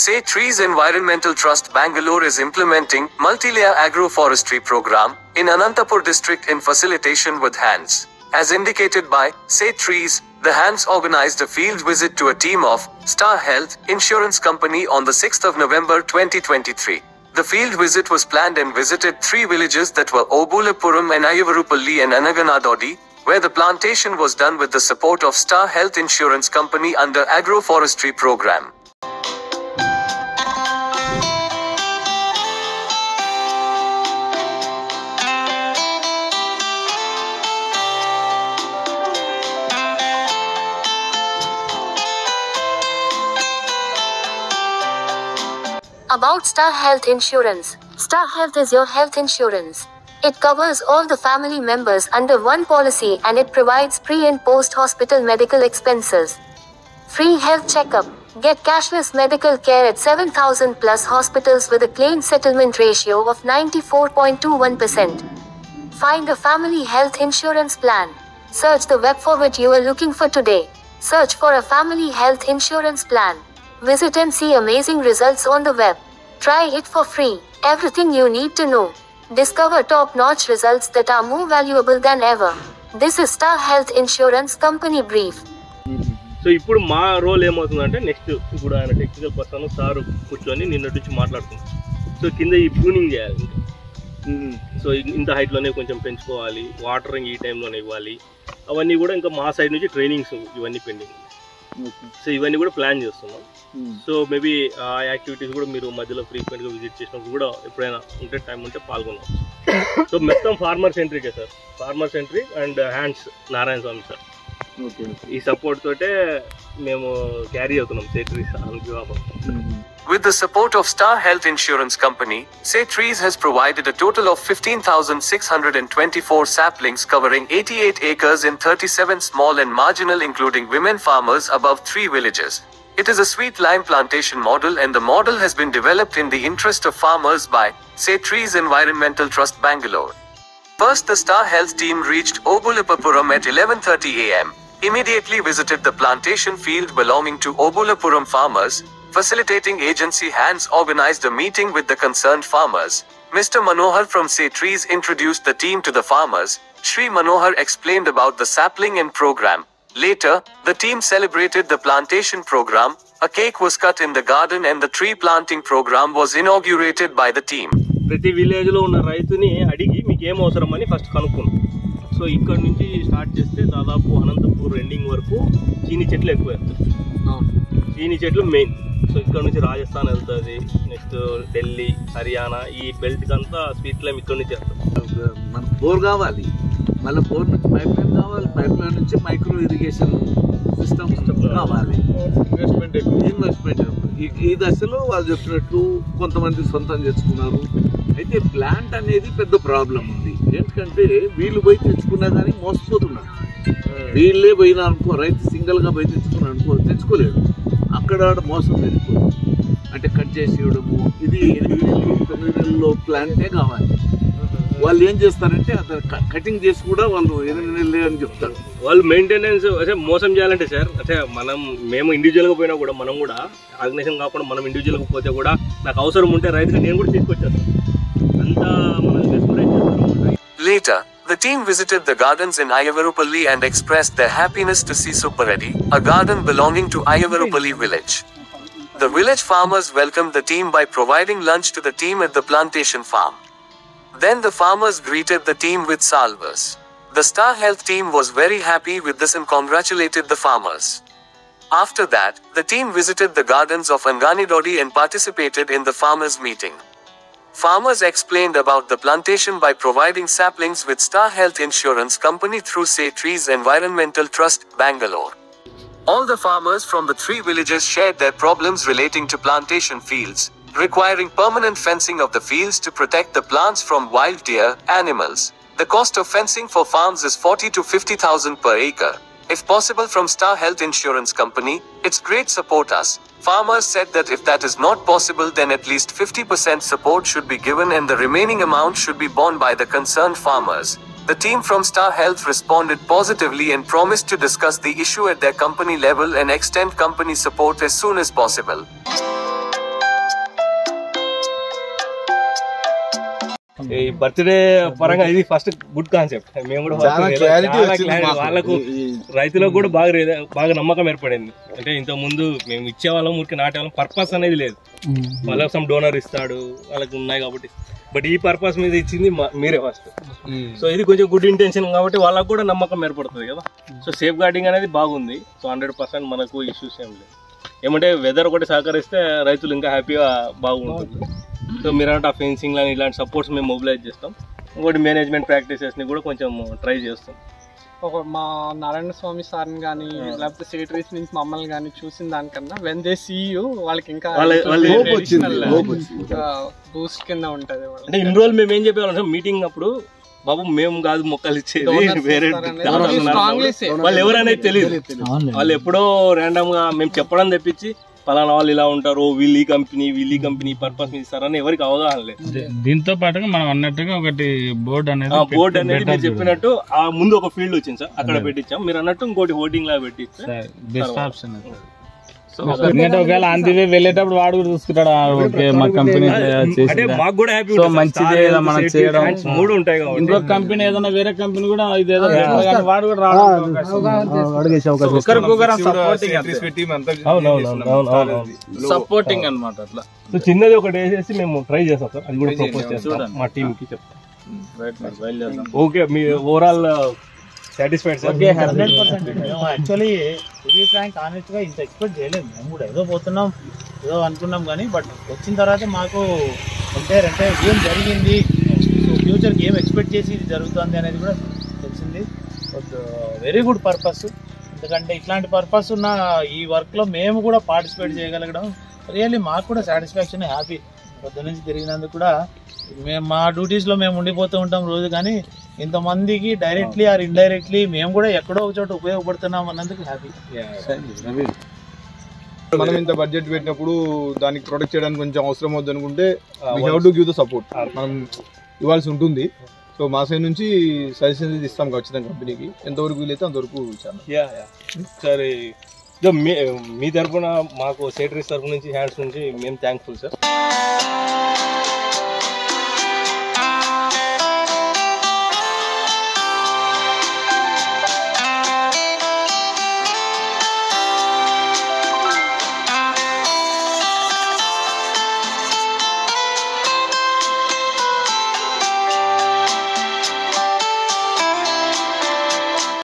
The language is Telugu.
Say Trees Environmental Trust Bangalore is implementing multi-layer agroforestry program in Anantapur district in facilitation with hands. As indicated by Say Trees, the hands organized a field visit to a team of Star Health Insurance Company on the 6th of November 2023. The field visit was planned and visited 3 villages that were Obulapuram and Ayavarupalli and Anaganadodi, where the plantation was done with the support of Star Health Insurance Company under agroforestry program. About Star Health Insurance. Star Health is your health insurance. It covers all the family members under one policy and it provides pre- and post-hospital medical expenses. Free health checkup. Get cashless medical care at 7,000 plus hospitals with a claim settlement ratio of 94.21%. Find a family health insurance plan. Search the web for what you are looking for today. Search for a family health insurance plan. Visit and see amazing results on the web. Try it for free. Everything you need to know. Discover top-notch results that are more valuable than ever. This is Star Health Insurance Company brief. So ఇప్పుడు మా రోల్ ఏమవుతుందంటే నెక్స్ట్ ఇప్పుడు ఆయన టెక్నికల్ పర్సన్ సార్ కూర్చొని నిన్నటి నుంచి మాట్లాడుతున్నాం. సో కింద ఈ ట్యూనింగ్ చేయాలి. సో ఇంత హైట్లోనే కొంచెం పెంచుకోవాలి, వాటరింగ్ ఈ టైంలోనే ఇవ్వాలి, అవన్నీ కూడా ఇంకా మా సైడ్ నుంచి ట్రైనింగ్స్ ఇవన్నీ పెండింగ్. సో ఇవన్నీ కూడా ప్లాన్ చేస్తున్నాం. సో మేబీ ఆ యాక్టివిటీస్ కూడా మీరు మధ్యలో ఫ్రీక్వెంట్గా విజిట్ చేసినప్పుడు కూడా ఎప్పుడైనా ఉంటే టైం ఉంటే పాల్గొన్నాం. సో మొత్తం ఫార్మర్ సెంట్రికే sir, farmer centric and hands Narayana Swamy sir. ఈ సపోర్ట్ తోటే మేము క్యారీ అవుతున్నాం Say Trees వివాహం. With the support of Star Health Insurance Company, Say Trees has provided a total of 15,624 saplings covering 88 acres in 37 small and marginal including women farmers above 3 villages. It is a sweet lime plantation model and the model has been developed in the interest of farmers by Say Trees Environmental Trust Bangalore. First, the Star Health team reached Obulapuram at 11:30 am. Immediately visited the plantation field belonging to Obulapuram farmers. Facilitating agency hands organized a meeting with the concerned farmers. Mr. Manohar from Say Trees introduced the team to the farmers. Shri Manohar explained about the sapling and program. Later, the team celebrated the plantation program. A cake was cut in the garden and the tree planting program was inaugurated by the team. ప్రతి విలేజ్లో ఉన్న రైతుని అడిగి మీకు ఏం అవసరమని ఫస్ట్ కనుక్కున్నాం. సో ఇక్కడ నుంచి స్టార్ట్ చేస్తే దాదాపు అనంతపూర్ ఎండింగ్ వరకు చీని చెట్లు ఎక్కువ వేస్తారు. చీని చెట్లు మెయిన్. సో ఇక్కడ నుంచి రాజస్థాన్ వెళ్తుంది, నెక్స్ట్ ఢిల్లీ, హర్యానా, ఈ బెల్ట్కి అంతా స్వీట్ లైమ్ ఇక్కడ నుంచి వెళ్తాం. మనకు బోర్ కావాలి, మళ్ళీ బోర్ నుంచి పైప్ లైన్ కావాలి, పైప్ లైన్ నుంచి మైక్రో ఇరిగేషన్ సిస్టమ్ కావాలి. ఇన్వెస్ట్మెంట్ ఈ దశలో వాళ్ళు చెప్పినట్టు కొంతమంది సొంతం తెచ్చుకున్నారు. అయితే ప్లాంట్ అనేది పెద్ద ప్రాబ్లం ఉంది. ఎందుకంటే వీళ్ళు పోయి తెచ్చుకున్నా కానీ మోసపోతున్నారు. వీళ్ళే పోయినా అనుకో, రైతు సింగిల్గా పోయి తెచ్చుకున్నా అనుకో, తెచ్చుకోలేడు. అక్కడ మోసం తెచ్చుకోలేదు అంటే కట్ చేసి ఇవ్వడము. ఇది 8 నెలలు 9 నెలల్లో ప్లాంటే కావాలి. వాళ్ళు ఏం చేస్తారంటే అతను కటింగ్ చేసి కూడా వాళ్ళు 8 నెలలే అని చెప్తారు. వాళ్ళు మెయింటెనెన్స్ అంటే మోసం చేయాలంటే సార్, అంటే మేము ఇండివిజువల్గా పోయినా కూడా, మనం కూడా ఆర్గనైజేషన్ కాకుండా మనం ఇండివిజువల్గా పోతే కూడా నాకు అవసరం ఉంటే రైతుగా నేను కూడా తీసుకొచ్చేస్తాను. అంతా మనం డిస్కరేజ్ చేస్తాం. Later, the team visited the gardens in Ayavarupalli and expressed their happiness to see Suppareddy, a garden belonging to Ayavarupalli village. The village farmers welcomed the team by providing lunch to the team at the plantation farm. Then the farmers greeted the team with salvas. The Star Health team was very happy with this and congratulated the farmers. After that, the team visited the gardens of Anganidodi and participated in the farmers' meeting. Farmers explained about the plantation by providing saplings with Star Health Insurance Company through Say Trees Environmental Trust, Bangalore. All the farmers from the 3 villages shared their problems relating to plantation fields, requiring permanent fencing of the fields to protect the plants from wild deer, animals. The cost of fencing for farms is 40 to 50,000 per acre. If possible from Star Health Insurance Company, it's great support us. Farmers said that if that is not possible then at least 50% support should be given and the remaining amount should be borne by the concerned farmers. The team from Star Health responded positively and promised to discuss the issue at their company level and extend company support as soon as possible. ఈ బర్త్డే పరంగా ఇది ఫస్ట్ గుడ్ కాన్సెప్ట్. మేము కూడా వాళ్ళకు రైతులకు కూడా బాగా నమ్మకం ఏర్పడింది. అంటే ఇంత ముందు మేము ఇచ్చేవాళ్ళం, ఊరికి నాటేవాళ్ళం, పర్పస్ అనేది లేదు. వాళ్ళకి సమ్ డోనర్ ఇస్తాడు, వాళ్ళకి ఉన్నాయి కాబట్టి. బట్ ఈ పర్పస్ మీద ఇచ్చింది మీరే ఫస్ట్. సో ఇది కొంచెం గుడ్ ఇంటెన్షన్ కాబట్టి వాళ్ళకు కూడా నమ్మకం ఏర్పడుతుంది కదా. సో సేఫ్ గార్డింగ్ అనేది బాగుంది. సో 100% మనకు ఇష్యూస్ ఏం లేదు. ఏమంటే వెదర్ ఒకటి సహకరిస్తే రైతులు ఇంకా హ్యాపీగా బాగుంటుంది. సో మీరంటే ఆ ఫెన్సింగ్ లాగా ఇలాంటి సపోర్ట్స్ మేము మొబిలైజ్ చేస్తాం. ఇంకోటి మేనేజ్మెంట్ ప్రాక్టీసెస్ని కూడా కొంచెం ట్రై చేస్తాం. మా నారాయణ స్వామి సార్ని కానీ లేకపోతే సెక్రటరీస్ నుంచి మమ్మల్ని కానీ చూసిన దానికన్నా వెన్ దే సీ యూ వాళ్ళకి ఇంకా బూస్ట్ కింద ఉంటుంది. అంటే ఇన్ని రోజులు మేము ఏం చెప్పేవాళ్ళం మీటింగ్ అప్పుడు, బాబు మేము కాదు మొక్కలు ఇచ్చేది, వేరే వాళ్ళు ఎవరనేది తెలియదు. వాళ్ళు ఎప్పుడో ర్యాండమ్ గా మేము చెప్పడం తెప్పించి పలానా వాళ్ళు ఇలా ఉంటారు, వీళ్ళు ఈ కంపెనీ పర్పస్ ఇస్తారని ఎవరికి అవగాహన లేదు. దీంతో పాటుగా మనం అన్నట్టుగా ఒకటి బోర్డు అనేది మీరు చెప్పినట్టు ఆ ముందు ఒక ఫీల్డ్ వచ్చింది సార్, అక్కడ పెట్టించాం. మీరు అన్నట్టు ఇంకోటి హోర్డింగ్ లాగా పెట్టించాం. Best option. ఎందుకంటే ఒకవేళ అందువే వెళ్ళేటప్పుడు వాడు కూడా చూసుకుంటాడు, ఓకే మా కంపెనీ మాకు కూడా హ్యాపీ, మంచిదే మనం చేయడం. మూడు ఉంటాయి కాబట్టి ఇంకొక కంపెనీ ఏదైనా వేరే కంపెనీ కూడా ఇదేదో వాడు కూడా రావడం సపోర్టింగ్ అనమాట. అట్లా చిన్నది ఒకటి వేసేసి మేము ట్రై చేస్తాం సార్, అది కూడా ప్రపోజ్ చేస్తాం మా టీమ్ కి చెప్తాం. ఓకే, మీ overall satisfied sir? Actually frank honest గా ఇంత ఎక్స్పెక్ట్ చేయలేదు. మేము కూడా ఏదో పోతున్నాం ఏదో అనుకున్నాం కానీ, బట్ వచ్చిన తర్వాత మాకు అంటే ఏం జరిగింది, సో ఫ్యూచర్కి ఏం ఎక్స్పెక్ట్ చేసి ఇది జరుగుతుంది అనేది కూడా తెలిసింది. But very good purpose. ఎందుకంటే ఇట్లాంటి పర్పస్ ఉన్న ఈ వర్క్లో మేము కూడా పార్టిసిపేట్ చేయగలగడం రియల్లీ మాకు కూడా సాటిస్ఫాక్షన్, హ్యాపీ. పొద్దు నుంచి తిరిగినందుకు కూడా మేము మా డ్యూటీస్లో మేము ఉండిపోతూ ఉంటాం రోజు, కానీ ఇంతమందికి డైరెక్ట్లీ ఆర్ ఇండైరెక్ట్లీ మేము కూడా ఎక్కడో ఒక చోట ఉపయోగపడుతున్నాం అన్నందుకు హ్యాపీ. మనం ఇంత బడ్జెట్ పెట్టినప్పుడు దానికి ప్రొటెక్ట్ చేయడానికి కొంచెం అవసరం అవుతుంది అనుకుంటే we have to give the support, మనం ఇవ్వాల్సి ఉంటుంది. సో మా సైడ్ నుంచి సజెషన్స్ ఇస్తాం ఖచ్చితంగా కంపెనీకి, ఎంతవరకు వీలైతే అంతవరకు ఇచ్చాను. సరే, మీ తరఫున మాకు సెక్రటరీస్ తరఫు నుంచి హ్యాండ్స్ నుంచి మేము థ్యాంక్ఫుల్ సార్.